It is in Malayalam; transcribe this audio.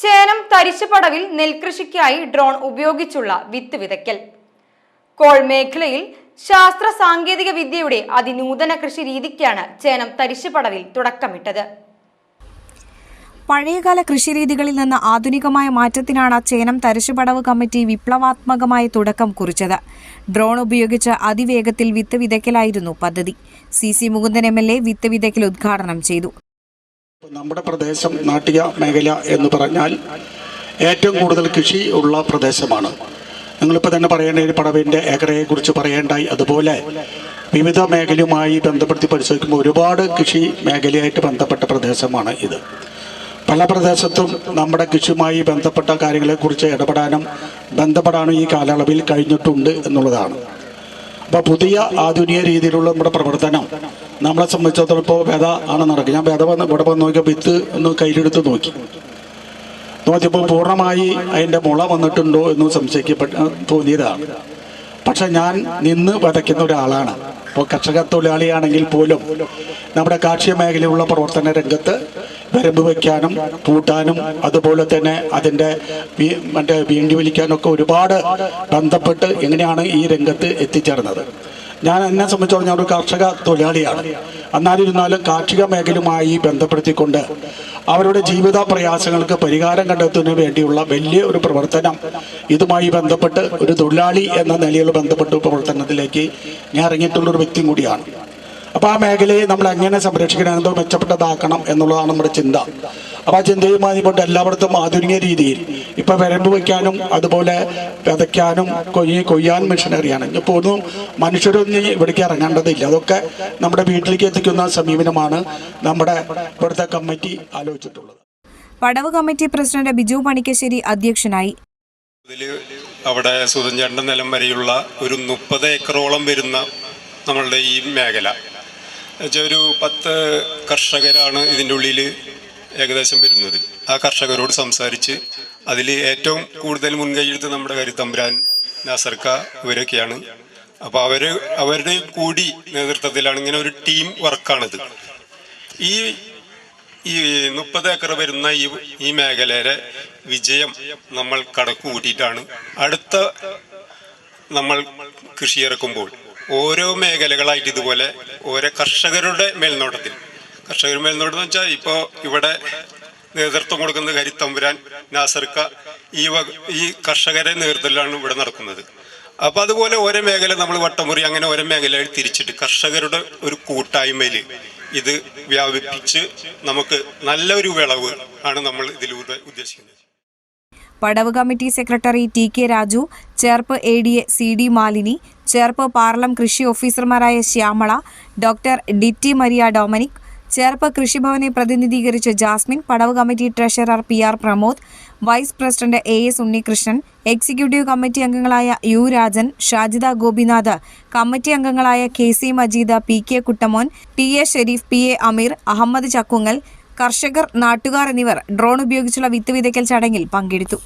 ചേനം തരിശുപടവിൽ നെൽകൃഷിക്കായി ഡ്രോൺ ഉപയോഗിച്ചുള്ള വിത്ത് വിതയ്ക്കൽ. കോൾ മേഖലയിൽ ശാസ്ത്ര സാങ്കേതിക വിദ്യയുടെ അതിനൂതന കൃഷി രീതിക്കാണ് ചേനം തരിശുപടവിൽ തുടക്കമിട്ടത്. പഴയകാല കൃഷിരീതികളിൽ നിന്ന് ആധുനികമായ മാറ്റത്തിനാണ് ചേനം തരിശുപടവ് കമ്മിറ്റി വിപ്ലവാത്മകമായ തുടക്കം കുറിച്ചത്. ഡ്രോൺ ഉപയോഗിച്ച് അതിവേഗത്തിൽ വിത്ത് വിതയ്ക്കലായിരുന്നു പദ്ധതി. CC മുകുന്ദൻ MLA വിത്ത് വിതയ്ക്കൽ ഉദ്ഘാടനം ചെയ്തു. നമ്മുടെ പ്രദേശം നാട്ടിക മേഖല എന്ന് പറഞ്ഞാൽ ഏറ്റവും കൂടുതൽ കൃഷി ഉള്ള പ്രദേശമാണ്. നിങ്ങളിപ്പോൾ തന്നെ പറയേണ്ട ഒരു പടവിൻ്റെ ഏക്കറയെ കുറിച്ച് പറയേണ്ടായി. അതുപോലെ വിവിധ മേഖലയുമായി ബന്ധപ്പെടുത്തി പരിശോധിക്കുമ്പോൾ ഒരുപാട് കൃഷി മേഖലയായിട്ട് ബന്ധപ്പെട്ട പ്രദേശമാണ് ഇത്. പല പ്രദേശത്തും നമ്മുടെ കൃഷിയുമായി ബന്ധപ്പെട്ട കാര്യങ്ങളെക്കുറിച്ച് ബന്ധപ്പെടാനും ഈ കാലയളവിൽ കഴിഞ്ഞിട്ടുണ്ട് എന്നുള്ളതാണ്. അപ്പോൾ പുതിയ ആധുനിക രീതിയിലുള്ള നമ്മുടെ പ്രവർത്തനം നമ്മളെ സംബന്ധിച്ചിടത്തോളം ഇപ്പോൾ വേദ ആണ് നടക്കുക. ഞാൻ വേദ ഇവിടെ വന്ന് നോക്കിയപ്പോൾ വിത്ത് ഒന്ന് കയ്യിലെടുത്ത് നോക്കിയപ്പോൾ പൂർണ്ണമായി അതിൻ്റെ മുള വന്നിട്ടുണ്ടോ എന്ന് തോന്നിയതാണ്. പക്ഷെ ഞാൻ നിന്ന് വിതയ്ക്കുന്ന ഒരാളാണ്. ഇപ്പോൾ കർഷക തൊഴിലാളിയാണെങ്കിൽ പോലും നമ്മുടെ കാർഷിക മേഖലയിലുള്ള പ്രവർത്തന രംഗത്ത് വരമ്പ് വയ്ക്കാനും പൂട്ടാനും അതുപോലെ തന്നെ അതിൻ്റെ വീണ്ടി വലിക്കാനൊക്കെ ഒരുപാട് ബന്ധപ്പെട്ട് എങ്ങനെയാണ് ഈ രംഗത്ത് എത്തിച്ചേർന്നത്. എന്നെ സംബന്ധിച്ചോളം ഞാൻ ഒരു കർഷക തൊഴിലാളിയാണ്. എന്നാലിരുന്നാലും കാർഷിക മേഖലയുമായി ബന്ധപ്പെടുത്തിക്കൊണ്ട് അവരുടെ ജീവിത പ്രയാസങ്ങൾക്ക് പരിഹാരം കണ്ടെത്തുന്നതിന് വേണ്ടിയുള്ള വലിയ ഒരു പ്രവർത്തനം ഇതുമായി ബന്ധപ്പെട്ട് ഒരു തൊഴിലാളി എന്ന നിലയിൽ ബന്ധപ്പെട്ട പ്രവർത്തനത്തിലേക്ക് ഞാൻ ഇറങ്ങിയിട്ടുള്ളൊരു വ്യക്തിയും കൂടിയാണ്. അപ്പോൾ ആ മേഖലയെ നമ്മൾ എങ്ങനെ സംരക്ഷിക്കണം, എന്തോ മെച്ചപ്പെട്ടതാക്കണം എന്നുള്ളതാണ് നമ്മുടെ ചിന്ത. അപ്പോൾ ആ ചിന്തയുമായി കൊണ്ട് എല്ലായിടത്തും ആധുനിക രീതിയിൽ ഇപ്പോൾ വരമ്പ് വയ്ക്കാനും അതുപോലെ വിതയ്ക്കാനും കൊയ്യാൻ മെഷീനറിയാണ്. ഇപ്പോൾ ഒന്നും മനുഷ്യരൊന്നും ഇവിടേക്ക് ഇറങ്ങേണ്ടതില്ല. അതൊക്കെ നമ്മുടെ വീട്ടിലേക്ക് എത്തിക്കുന്ന സമീപനമാണ് നമ്മുടെ ഇവിടുത്തെ കമ്മിറ്റി ആലോചിച്ചിട്ടുള്ളത്. പടവ് കമ്മിറ്റി പ്രസിഡന്റ് ബിജു പണിക്കശ്ശേരി അധ്യക്ഷനായി. അവിടെ സുതഞ്ചേട്ടൻ്റെ നിലം വരെയുള്ള ഒരു 30 ഏക്കറോളം വരുന്ന നമ്മളുടെ ഈ മേഖല ഒരു 10 കർഷകരാണ് ഇതിൻ്റെ ഉള്ളിൽ ഏകദേശം വരുന്നത്. ആ കർഷകരോട് സംസാരിച്ച് അതിൽ ഏറ്റവും കൂടുതൽ മുൻകൈയെടുത്ത് നമ്മുടെ കരുത്തമ്പുരാൻ നാസർക്ക ഇവരൊക്കെയാണ്. അപ്പോൾ അവരുടെ കൂടി നേതൃത്വത്തിലാണ് ഇങ്ങനെ ഒരു ടീം വർക്കാണിത്. ഈ 30 ഏക്കർ വരുന്ന ഈ മേഖലയിലെ വിജയം നമ്മൾ കണക്ക് കൂട്ടിയിട്ടാണ് അടുത്ത നമ്മൾ കൃഷി ഇറക്കുമ്പോൾ ഓരോ മേഖലകളായിട്ട് ഇതുപോലെ ഓരോ കർഷകരുടെ മേൽനോട്ടത്തിൽ എന്ന് വെച്ചാൽ ഇപ്പോൾ ഇവിടെ നേതൃത്വം കൊടുക്കുന്ന കരുത്തമ്പുരാൻ നാസർക്ക ഈ കർഷകരുടെ നേതൃത്വത്തിലാണ് ഇവിടെ നടക്കുന്നത്. അപ്പോൾ അതുപോലെ ഓരോ മേഖല നമ്മൾ വട്ടമുറി അങ്ങനെ ഓരോ മേഖലയിൽ തിരിച്ചിട്ട് കർഷകരുടെ ഒരു കൂട്ടായ്മയിൽ ഇത് വ്യാപിപ്പിച്ച് നമുക്ക് നല്ലൊരു വിളവ് ആണ് നമ്മൾ ഇതിലൂടെ ഉദ്ദേശിക്കുന്നത്. പടവ് committee secretary TK Raju, Cherpu ADA CD Malini, Cherpu Paralam കൃഷി ഓഫീസർമാരായ ശ്യാമള, ഡോക്ടർ DT മരിയ ഡൊമിനിക്, ചേർപ്പ് കൃഷിഭവനെ പ്രതിനിധീകരിച്ച് ജാസ്മിൻ, പടവ് committee treasurer PR Pramod, vice president AS Unnikrishnan, executive committee അംഗങ്ങളായ U രാജൻ, ഷാജിദ ഗോപിനാഥ്, കമ്മിറ്റി അംഗങ്ങളായ KC Majeed, PK Kuttamon, TA Sherif, PA Ameer, Ahammed Chakkungal, കർഷകർ, നാട്ടുകാർ എന്നിവർ ഡ്രോൺ ഉപയോഗിച്ചുള്ള വിത്ത് വിതയ്ക്കൽ ചടങ്ങിൽ പങ്കെടുത്തു.